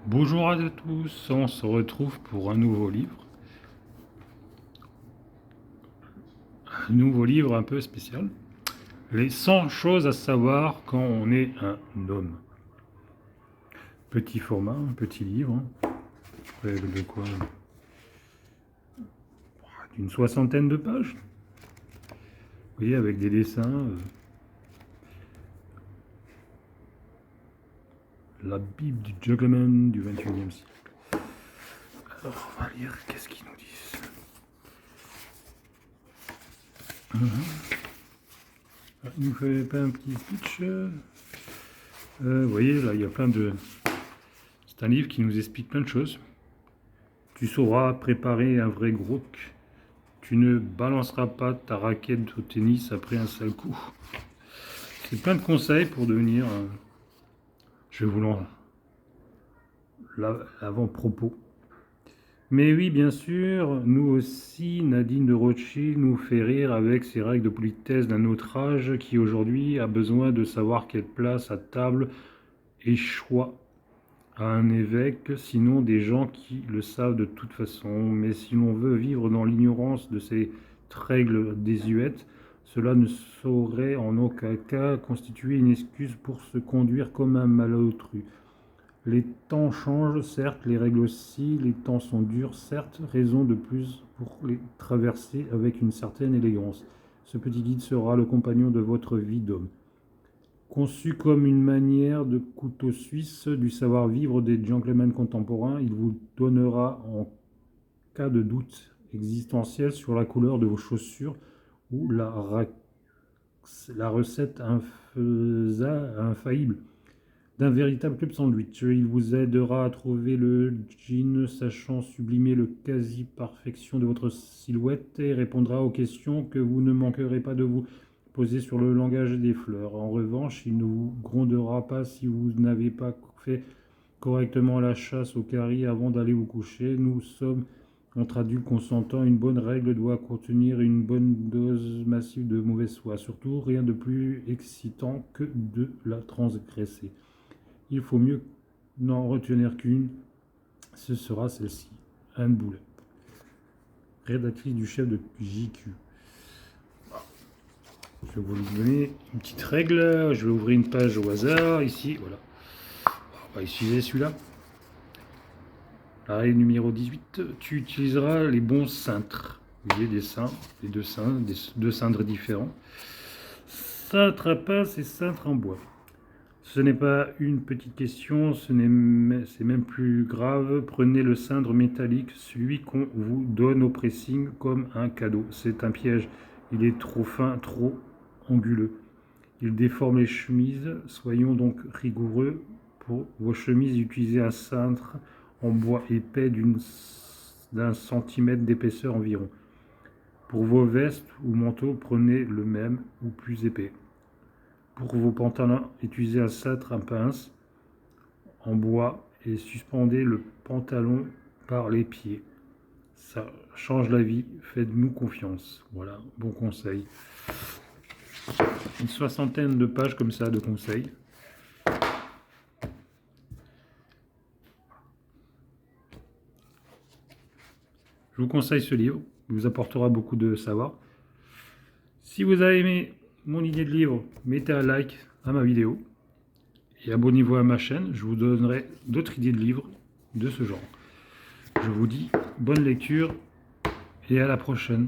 Bonjour à tous, on se retrouve pour un nouveau livre. Un nouveau livre un peu spécial. Les 100 choses à savoir quand on est un homme. Petit format, un petit livre. De quoi? D'une soixantaine de pages. Vous voyez, avec des dessins. La Bible du gentleman du 21e siècle. Alors, on va lire, qu'est-ce qu'ils nous disent. Il nous fait pas un petit speech. Vous voyez, là, il y a plein de... C'est un livre qui nous explique plein de choses. Tu sauras préparer un vrai grok. Tu ne balanceras pas ta raquette au tennis après un sale coup. C'est plein de conseils pour devenir... je vais vous l'avant-propos. Mais oui, bien sûr, nous aussi, Nadine de Rothschild nous fait rire avec ses règles de politesse d'un autre âge qui aujourd'hui a besoin de savoir quelle place à table et choix à un évêque, sinon des gens qui le savent de toute façon. Mais si l'on veut vivre dans l'ignorance de ces règles désuètes, cela ne saurait en aucun cas constituer une excuse pour se conduire comme un malotru. Les temps changent, certes, les règles aussi, les temps sont durs, certes, raison de plus pour les traverser avec une certaine élégance. Ce petit guide sera le compagnon de votre vie d'homme. Conçu comme une manière de couteau suisse du savoir-vivre des gentlemen contemporains, il vous donnera, en cas de doute existentiel sur la couleur de vos chaussures ou la recette infaillible d'un véritable club sandwich. Il vous aidera à trouver le jean sachant sublimer le quasi-perfection de votre silhouette et répondra aux questions que vous ne manquerez pas de vous poser sur le langage des fleurs. En revanche, il ne vous grondera pas si vous n'avez pas fait correctement la chasse au carie avant d'aller vous coucher. Nous sommes entre adultes consentants. Une bonne règle doit contenir une bonne dose massive de mauvaise foi. Surtout, rien de plus excitant que de la transgresser. Il faut mieux n'en retenir qu'une, ce sera celle-ci, Anne Boulet, rédactrice du chef de JQ. Je vais vous donner une petite règle, je vais ouvrir une page au hasard, ici, voilà. On va utiliser celui-là. La règle numéro 18, tu utiliseras les bons cintres. Vous voyez, des deux cintres différents. Cintre à pince et cintre en bois. Ce n'est pas une petite question, c'est même plus grave. Prenez le cintre métallique, celui qu'on vous donne au pressing comme un cadeau. C'est un piège. Il est trop fin, trop anguleux. Il déforme les chemises. Soyons donc rigoureux. Pour vos chemises, utilisez un cintre en bois épais d'un centimètre d'épaisseur environ. Pour vos vestes ou manteaux, prenez le même ou plus épais. Pour vos pantalons, utilisez un cintre à pince en bois et suspendez le pantalon par les pieds. Ça change la vie, faites-nous confiance. Voilà, bon conseil. Une soixantaine de pages comme ça de conseils. Je vous conseille ce livre, il vous apportera beaucoup de savoir. Si vous avez aimé mon idée de livre, mettez un like à ma vidéo et abonnez-vous à ma chaîne, je vous donnerai d'autres idées de livres de ce genre. Je vous dis bonne lecture et à la prochaine.